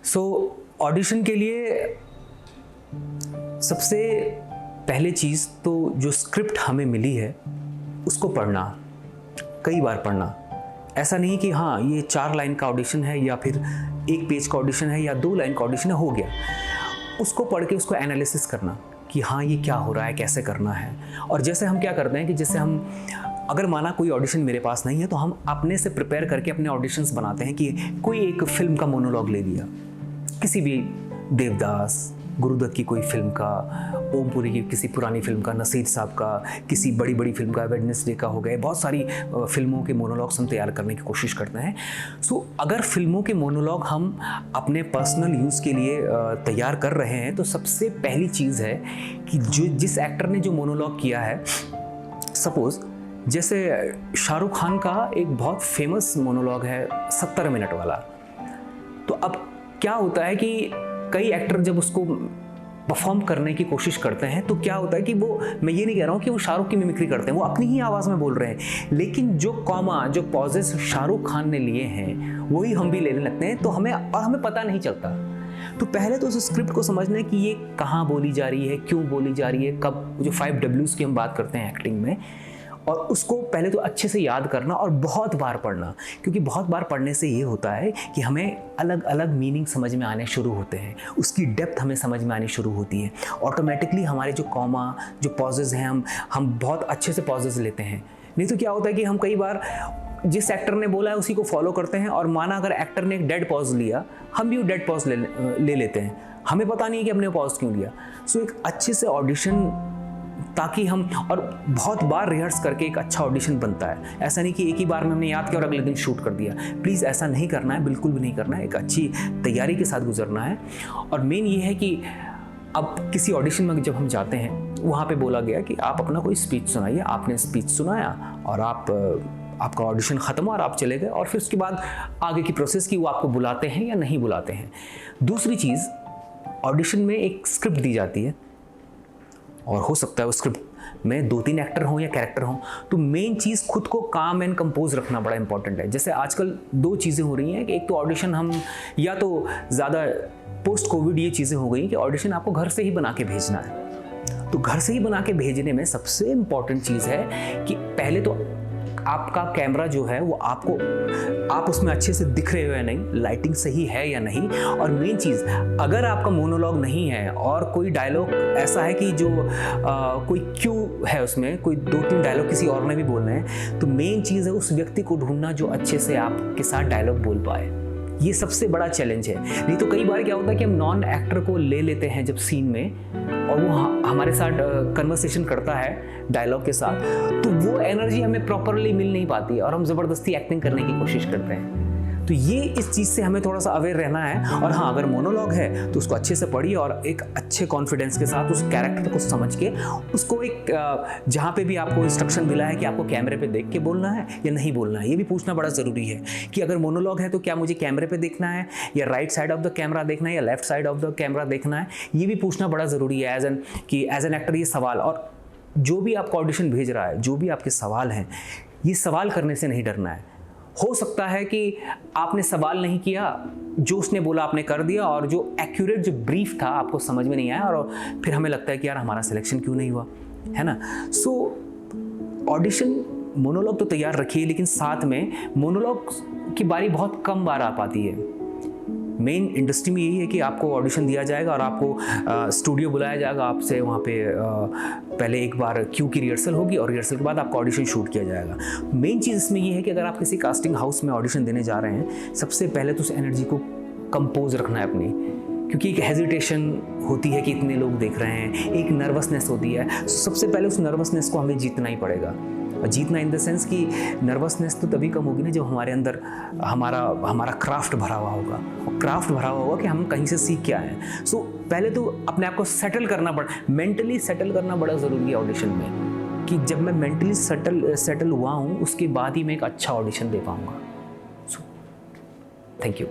सो audition के लिए सबसे पहले चीज़ तो जो स्क्रिप्ट हमें मिली है उसको पढ़ना, कई बार पढ़ना। ऐसा नहीं कि हाँ ये 4 लाइन का ऑडिशन है या फिर 1 पेज का ऑडिशन है या 2 लाइन का ऑडिशन है, हो गया। उसको पढ़ के उसको एनालिसिस करना कि हाँ ये क्या हो रहा है, कैसे करना है। और जैसे हम क्या करते हैं कि जैसे हम अगर माना कोई ऑडिशन मेरे पास नहीं है तो हम अपने से प्रिपेयर करके अपने ऑडिशंस बनाते हैं कि कोई एक फिल्म का मोनोलॉग ले लिया, किसी भी देवदास, गुरुदत्त की कोई फिल्म का, ओमपुरी की किसी पुरानी फिल्म का, नसीर साहब का, किसी बड़ी फिल्म का, वेडनेसडे का हो गए। बहुत सारी फिल्मों के मोनोलॉग्स हम तैयार करने की कोशिश करते हैं। सो अगर फिल्मों के मोनोलॉग हम अपने पर्सनल यूज़ के लिए तैयार कर रहे हैं तो सबसे पहली चीज़ है कि जिस एक्टर ने जो मोनोलॉग किया है, सपोज़ जैसे शाहरुख खान का एक बहुत फेमस मोनोलॉग है 70 मिनट वाला। तो अब क्या होता है कि कई एक्टर जब उसको परफॉर्म करने की कोशिश करते हैं तो क्या होता है कि वो, मैं ये नहीं कह रहा हूँ कि वो शाहरुख की मिमिक्री करते हैं, वो अपनी ही आवाज़ में बोल रहे हैं, लेकिन जो कॉमा, जो पॉजेस शाहरुख खान ने लिए हैं वही हम भी लेने लगते हैं, तो हमें पता नहीं चलता। तो पहले तो उस स्क्रिप्ट को समझना है कि ये कहाँ बोली जा रही है, क्यों बोली जा रही है, कब, जो 5 Ws की हम बात करते हैं एक्टिंग में, और उसको पहले तो अच्छे से याद करना और बहुत बार पढ़ना। क्योंकि बहुत बार पढ़ने से ये होता है कि हमें अलग अलग मीनिंग समझ में आने शुरू होते हैं, उसकी डेप्थ हमें समझ में आनी शुरू होती है। ऑटोमेटिकली हमारे जो कॉमा, जो पॉजेज़ हैं, हम बहुत अच्छे से पॉजेज़ लेते हैं। नहीं तो क्या होता है कि हम कई बार जिस एक्टर ने बोला है उसी को फॉलो करते हैं, और माना अगर एक्टर ने एक डेड पॉज लिया, हम भी वो डेड पॉज ले लेते हैं, हमें पता नहीं कि हमने पॉज क्यों लिया। सो एक अच्छे से ऑडिशन, ताकि हम, और बहुत बार रिहर्स करके एक अच्छा ऑडिशन बनता है। ऐसा नहीं कि एक ही बार में हमने याद किया और अगले दिन शूट कर दिया। प्लीज़ ऐसा नहीं करना है, बिल्कुल भी नहीं करना है। एक अच्छी तैयारी के साथ गुजरना है। और मेन ये है कि अब किसी ऑडिशन में जब हम जाते हैं, वहाँ पे बोला गया कि आप अपना कोई स्पीच सुनाइए। आपने स्पीच सुनाया और आपका ऑडिशन ख़त्म हुआ और आप चले गए, और फिर उसके बाद आगे की प्रोसेस की वो आपको बुलाते हैं या नहीं बुलाते हैं। दूसरी चीज़, ऑडिशन में एक स्क्रिप्ट दी जाती है और हो सकता है उस स्क्रिप्ट में 2-3 एक्टर हों या कैरेक्टर हों। तो मेन चीज़ खुद को काम एंड कंपोज रखना बड़ा इंपॉर्टेंट है। जैसे आजकल 2 चीज़ें हो रही हैं कि एक तो ऑडिशन हम, या तो ज़्यादा पोस्ट कोविड ये चीज़ें हो गई कि ऑडिशन आपको घर से ही बना के भेजना है। तो घर से ही बना के भेजने में सबसे इम्पॉर्टेंट चीज़ है कि पहले तो आपका कैमरा जो है वो आप उसमें अच्छे से दिख रहे हो या नहीं, लाइटिंग सही है या नहीं। और मेन चीज़, अगर आपका मोनोलॉग नहीं है और कोई डायलॉग ऐसा है कि जो कोई क्यू है उसमें, कोई 2-3 डायलॉग किसी और ने भी बोलने हैं, तो मेन चीज़ है उस व्यक्ति को ढूंढना जो अच्छे से आपके साथ डायलॉग बोल पाए। ये सबसे बड़ा चैलेंज है। नहीं तो कई बार क्या होता है कि हम नॉन एक्टर को ले लेते हैं जब सीन में, और वो हमारे साथ कन्वर्सेशन करता है डायलॉग के साथ, तो वो एनर्जी हमें प्रॉपरली मिल नहीं पाती है और हम ज़बरदस्ती एक्टिंग करने की कोशिश करते हैं। तो ये इस चीज़ से हमें थोड़ा सा अवेयर रहना है। और हाँ, अगर मोनोलॉग है तो उसको अच्छे से पढ़िए और एक अच्छे कॉन्फिडेंस के साथ उस कैरेक्टर को समझ के उसको एक, जहाँ पे भी आपको इंस्ट्रक्शन मिला है कि आपको कैमरे पे देख के बोलना है या नहीं बोलना है, ये भी पूछना बड़ा ज़रूरी है कि अगर मोनोलॉग है तो क्या मुझे कैमरे पे देखना है, या right side of the camera देखना है, या left side of the camera देखना है। ये भी पूछना बड़ा ज़रूरी है एज एन एक्टर। ये सवाल, और जो भी आपको ऑडिशन भेज रहा है, जो भी आपके सवाल हैं, ये सवाल करने से नहीं डरना है। हो सकता है कि आपने सवाल नहीं किया, जो उसने बोला आपने कर दिया, और जो एक्यूरेट जो ब्रीफ था आपको समझ में नहीं आया, और फिर हमें लगता है कि यार हमारा सिलेक्शन क्यों नहीं हुआ, है ना। सो ऑडिशन, मोनोलॉग तो तैयार रखिए, लेकिन साथ में मोनोलॉग की बारी बहुत कम बार आ पाती है। मेन इंडस्ट्री में यही है कि आपको ऑडिशन दिया जाएगा और आपको स्टूडियो बुलाया जाएगा, आपसे वहाँ पे पहले एक बार क्यू की रिहर्सल होगी और रिहर्सल के बाद आपका ऑडिशन शूट किया जाएगा। मेन चीज़ इसमें ये है कि अगर आप किसी कास्टिंग हाउस में ऑडिशन देने जा रहे हैं, सबसे पहले तो उस एनर्जी को कंपोज रखना है अपनी, क्योंकि एक हेजिटेशन होती है कि इतने लोग देख रहे हैं, एक नर्वसनेस होती है। सबसे पहले उस नर्वसनेस को हमें जीतना ही पड़ेगा। और जीतना इन द सेंस कि नर्वसनेस तो तभी कम होगी ना जब हमारे अंदर हमारा क्राफ्ट भरा हुआ होगा, और क्राफ्ट भरा हुआ होगा कि हम कहीं से सीख के आए हैं। सो पहले तो अपने आप को सेटल करना मेंटली सेटल करना बड़ा ज़रूरी है ऑडिशन में, कि जब मैं मेंटली सेटल हुआ हूँ उसके बाद ही मैं एक अच्छा ऑडिशन दे पाऊँगा। So thank you.